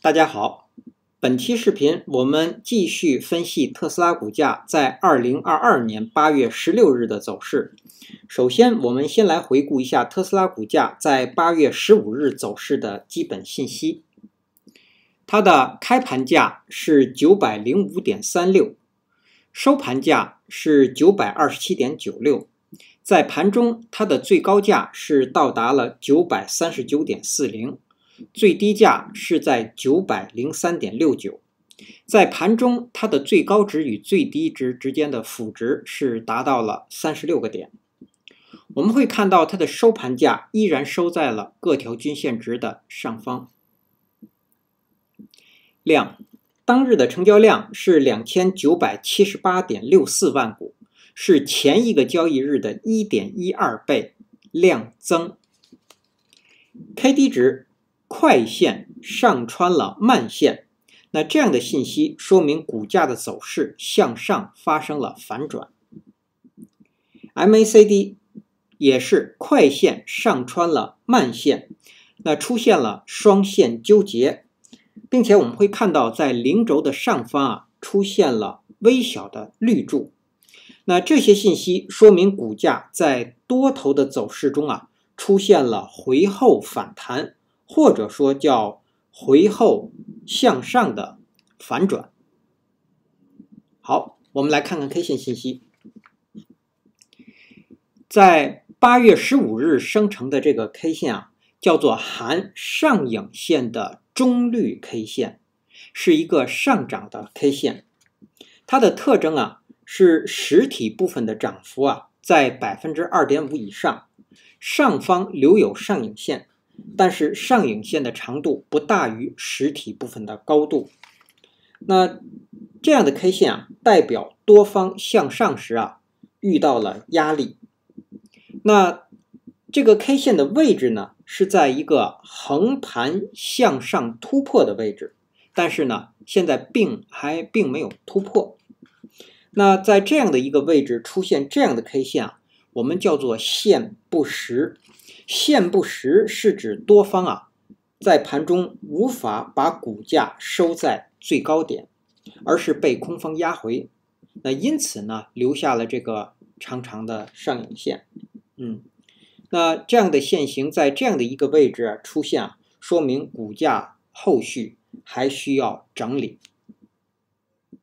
大家好，本期视频我们继续分析特斯拉股价在2022年8月16日的走势。首先，我们先来回顾一下特斯拉股价在8月15日走势的基本信息。它的开盘价是 905.36， 收盘价是 927.96， 在盘中它的最高价是到达了 939.40，最低价是在 903.69， 在盘中它的最高值与最低值之间的负值是达到了36个点。我们会看到它的收盘价依然收在了各条均线值的上方。量，当日的成交量是 2978.64 万股，是前一个交易日的 1.12 倍，量增。KD 值，快线上穿了慢线，那这样的信息说明股价的走势向上发生了反转。MACD 也是快线上穿了慢线，那出现了双线纠结，并且我们会看到在零轴的上方出现了微小的绿柱。那这些信息说明股价在多头的走势中出现了回后反弹，或者说叫回后向上的反转。好，我们来看看 K 线信息。在8月15日生成的这个 K 线叫做含上影线的中绿 K 线，是一个上涨的 K 线。它的特征是实体部分的涨幅在 2.5% 以上，上方留有上影线，但是上影线的长度不大于实体部分的高度。那这样的 K 线代表多方向上时遇到了压力。那这个 K 线的位置呢，是在一个横盘向上突破的位置，但是呢，现在并没有突破。那在这样的一个位置出现这样的 K 线我们叫做线不实。线不实是指多方在盘中无法把股价收在最高点，而是被空方压回，那因此呢留下了这个长长的上影线。那这样的线型在这样的一个位置出现说明股价后续还需要整理。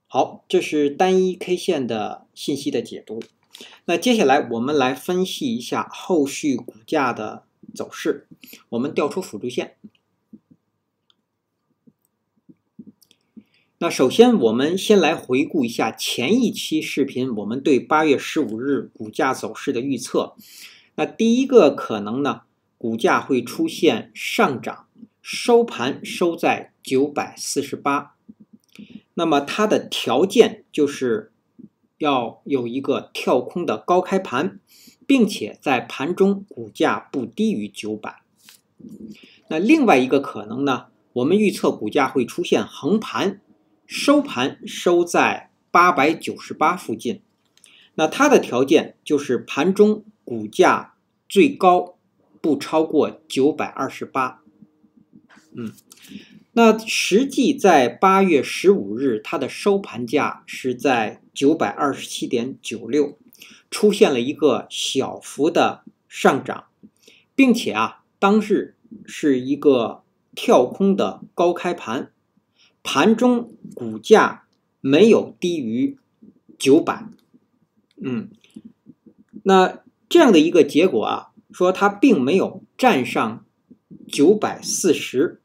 好，这是单一 K 线的信息的解读。那接下来我们来分析一下后续股价的走势。我们调出辅助线。那首先我们先来回顾一下前一期视频我们对8月15日股价走势的预测。那第一个可能呢，股价会出现上涨，收盘收在948。那么它的条件就是要有一个跳空的高开盘，并且在盘中股价不低于900。那另外一个可能呢，我们预测股价会出现横盘，收盘收在898附近。那它的条件就是盘中股价最高不超过928。那实际在8月15日它的收盘价是在 927.96， 出现了一个小幅的上涨，并且当日是一个跳空的高开盘，盘中股价没有低于900。那这样的一个结果说它并没有站上940，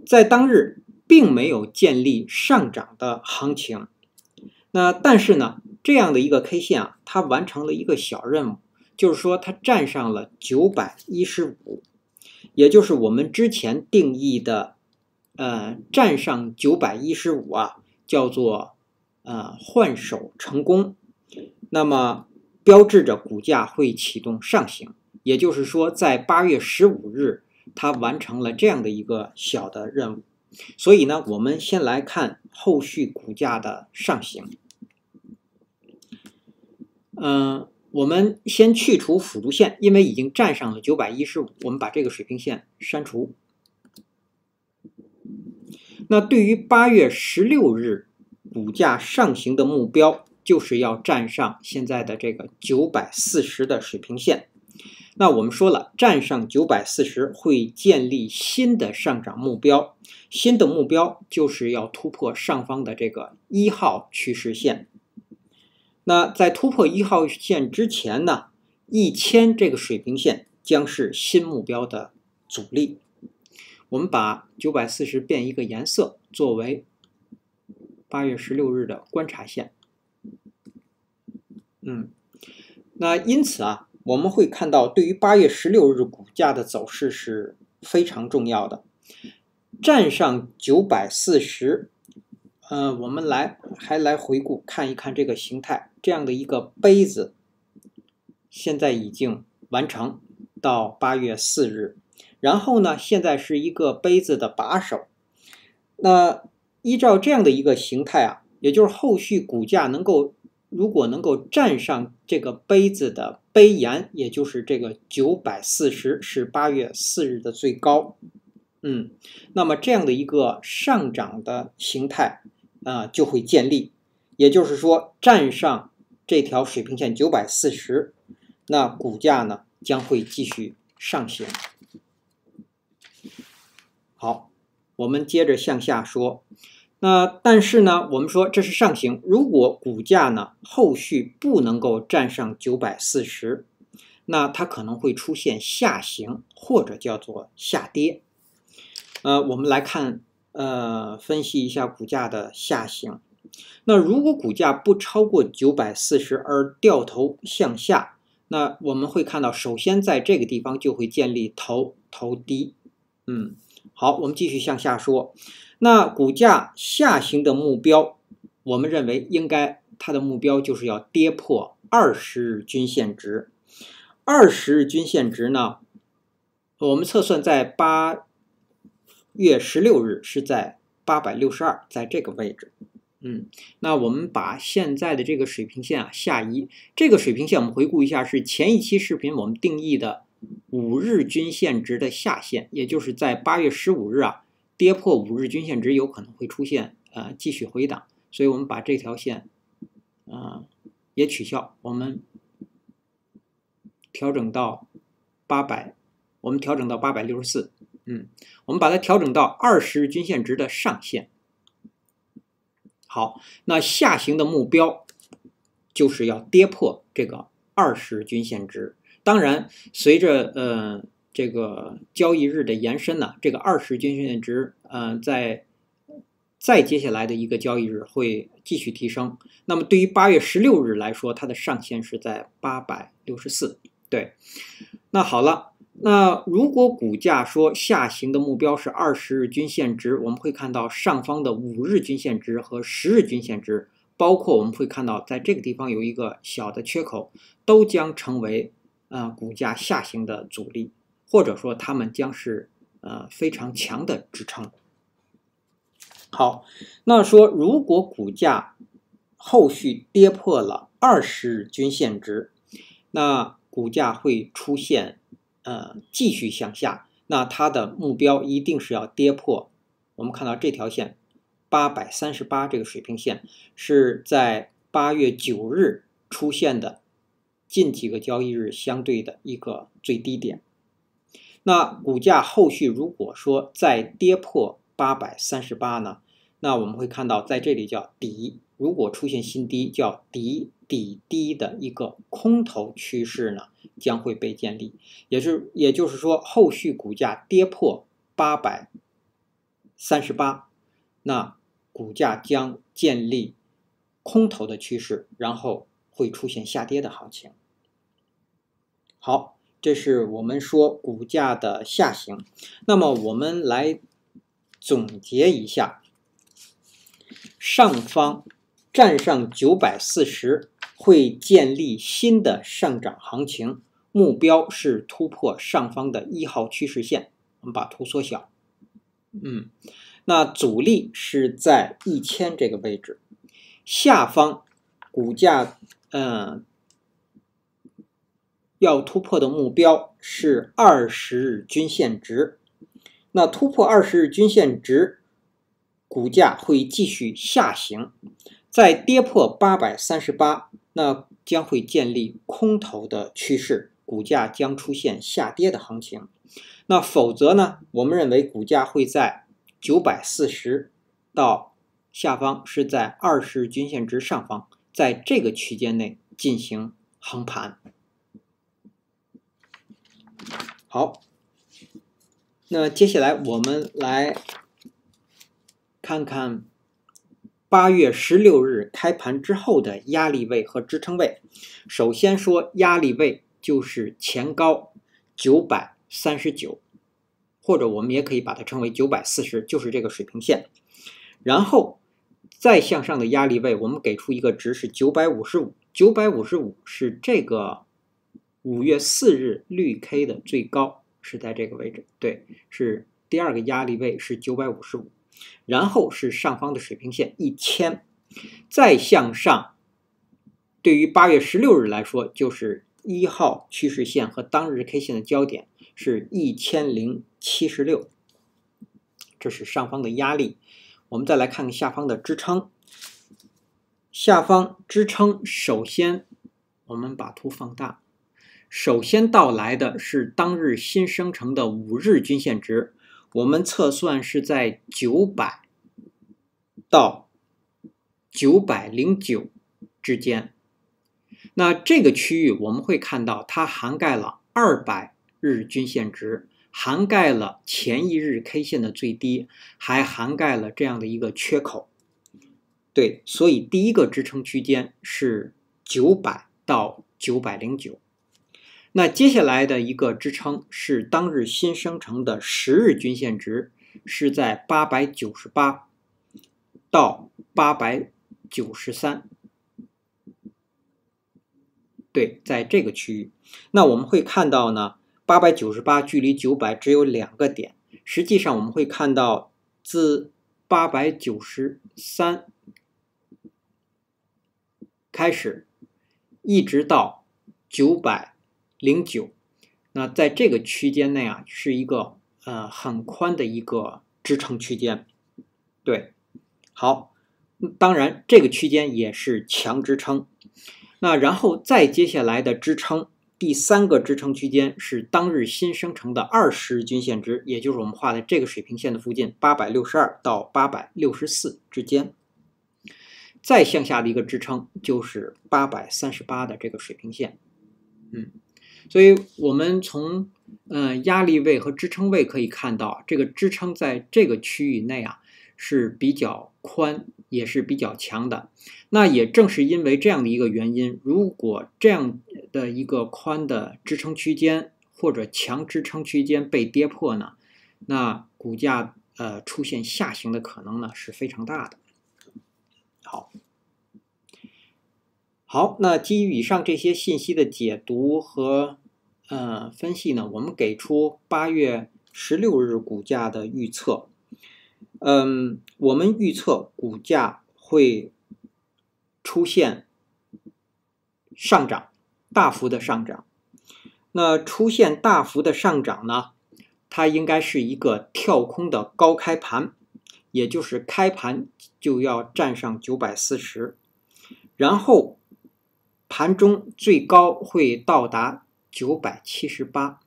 在当日并没有建立上涨的行情。那但是呢，这样的一个 K 线它完成了一个小任务，就是说它站上了915，也就是我们之前定义的站上915叫做换手成功。那么标志着股价会启动上行，也就是说在8月15日它完成了这样的一个小的任务。所以呢，我们先来看后续股价的上行。我们先去除辅助线，因为已经站上了915，我们把这个水平线删除。那对于8月16日股价上行的目标，就是要站上现在的这个940的水平线。那我们说了，站上940会建立新的上涨目标，新的目标就是要突破上方的这个1号趋势线。那在突破1号线之前呢，1000这个水平线将是新目标的阻力。我们把940变一个颜色，作为8月16日的观察线。那因此啊，我们会看到，对于8月16日股价的走势是非常重要的。站上940，我们还来回顾看一看这个形态，这样的一个杯子，现在已经完成到8月4日。然后呢，现在是一个杯子的把手。那依照这样的一个形态啊，也就是后续股价如果能够站上这个杯子的杯沿，也就是这个940是8月4日的最高。那么这样的一个上涨的形态就会建立，也就是说站上这条水平线940，那股价呢将会继续上行。好，我们接着向下说。但是呢，我们说这是上行，如果股价呢后续不能够站上940，那它可能会出现下行或者叫做下跌。我们来看分析一下股价的下行。那如果股价不超过940而掉头向下，那我们会看到，首先在这个地方就会建立头低。好，我们继续向下说。那股价下行的目标，我们认为它的目标就是要跌破20日均线值。20日均线值呢，我们测算在8月16日是在862，在这个位置。那我们把现在的这个水平线下移，这个水平线我们回顾一下，是前一期视频我们定义的5日均线值的下限，也就是在8月15日跌破5日均线值有可能会出现继续回档，所以我们把这条线也取消，我们调整到800，我们调整到864，我们把它调整到20日均线值的上限。好，那下行的目标就是要跌破这个20日均线值。当然，随着这个交易日的延伸呢，这个20日均线值在接下来的一个交易日会继续提升。那么对于8月16日来说，它的上限是在864。对，那好了，那如果股价说下行的目标是20日均线值，我们会看到上方的5日均线值和10日均线值，包括我们会看到在这个地方有一个小的缺口，都将成为股价下行的阻力，或者说它们将是非常强的支撑。好，那说如果股价后续跌破了20日均线值，那股价会出现继续向下，那它的目标一定是要跌破。我们看到这条线838这个水平线是在8月9日出现的近几个交易日相对的一个最低点。那股价后续如果说再跌破838呢，那我们会看到在这里叫底，如果出现新低叫底低的一个空头趋势呢将会被建立，也就是说后续股价跌破838，那股价将建立空头的趋势，然后会出现下跌的行情。好，这是我们说股价的下行。那么我们来总结一下，上方站上940会建立新的上涨行情，目标是突破上方的1号趋势线。我们把图缩小。那阻力是在1000这个位置，下方股价要突破的目标是20日均线值。那突破20日均线值股价会继续下行，在跌破838，那将会建立空头的趋势，股价将出现下跌的行情。那否则呢，我们认为股价会在940到下方是在20日均线之上方，在这个区间内进行横盘。好，那接下来我们来看看8月16日开盘之后的压力位和支撑位。首先说压力位就是前高939，或者我们也可以把它称为940，就是这个水平线。然后再向上的压力位，我们给出一个值是955，955是这个5月4日绿 K 的最高，是在这个位置，对，是第二个压力位是955。然后是上方的水平线1000，再向上，对于8月16日来说，就是1号趋势线和当日 K 线的交点是1076，这是上方的压力。我们再来看看下方的支撑。下方支撑，首先我们把图放大，首先到来的是当日新生成的5日均线值。我们测算是在900到909之间。那这个区域我们会看到它涵盖了200日均线值，涵盖了前一日 K 线的最低，还涵盖了这样的一个缺口。对，所以第一个支撑区间是900到909。那接下来的一个支撑是当日新生成的10日均线值，是在898到893，对，在这个区域。那我们会看到呢，898距离900只有2个点，实际上我们会看到自893开始，一直到909，那在这个区间内啊，是一个很宽的一个支撑区间。对，好，当然这个区间也是强支撑。那然后再接下来的支撑，第三个支撑区间是当日新生成的20日均线值，也就是我们画的这个水平线的附近，862到864之间。再向下的一个支撑就是838的这个水平线。所以我们从压力位和支撑位可以看到，这个支撑在这个区域内啊是比较宽，也是比较强的。那也正是因为这样的一个原因，如果这样的一个宽的支撑区间或者强支撑区间被跌破呢，那股价出现下行的可能呢是非常大的。好，那基于以上这些信息的解读和分析呢，我们给出8月16日股价的预测。我们预测股价会出现上涨，大幅的上涨。那出现大幅的上涨呢，它应该是一个跳空的高开盘，也就是开盘就要站上940，然后盘中最高会到达978，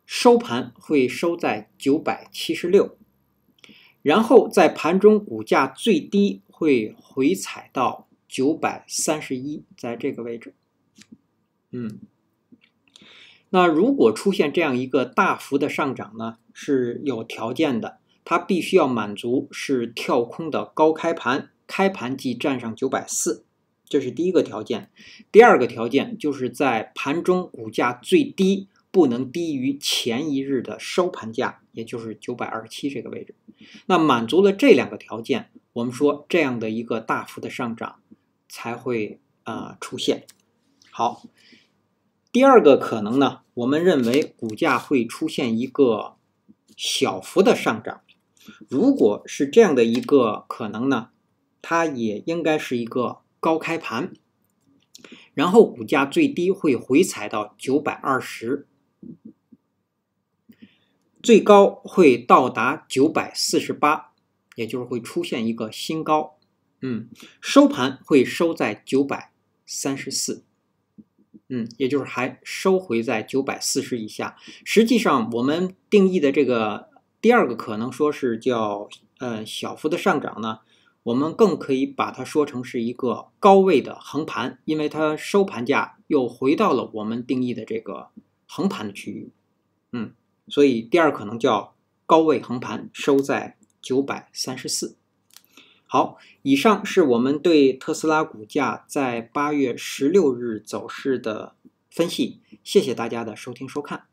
收盘会收在976，然后在盘中股价最低会回踩到931，在这个位置。那如果出现这样一个大幅的上涨呢，是有条件的，它必须要满足是跳空的高开盘，开盘即站上940。这是第一个条件。第二个条件就是在盘中股价最低不能低于前一日的收盘价，也就是927这个位置。那满足了这两个条件，我们说这样的一个大幅的上涨才会出现。好，第二个可能呢，我们认为股价会出现一个小幅的上涨。如果是这样的一个可能呢，它也应该是一个高开盘，然后股价最低会回踩到920，最高会到达948，也就是会出现一个新高。收盘会收在934，也就是还收回在940以下。实际上，我们定义的这个第二个可能说是叫小幅的上涨呢，我们更可以把它说成是一个高位的横盘，因为它收盘价又回到了我们定义的这个横盘的区域。所以第二可能叫高位横盘，收在934。好，以上是我们对特斯拉股价在8月16日走势的分析，谢谢大家的收听收看。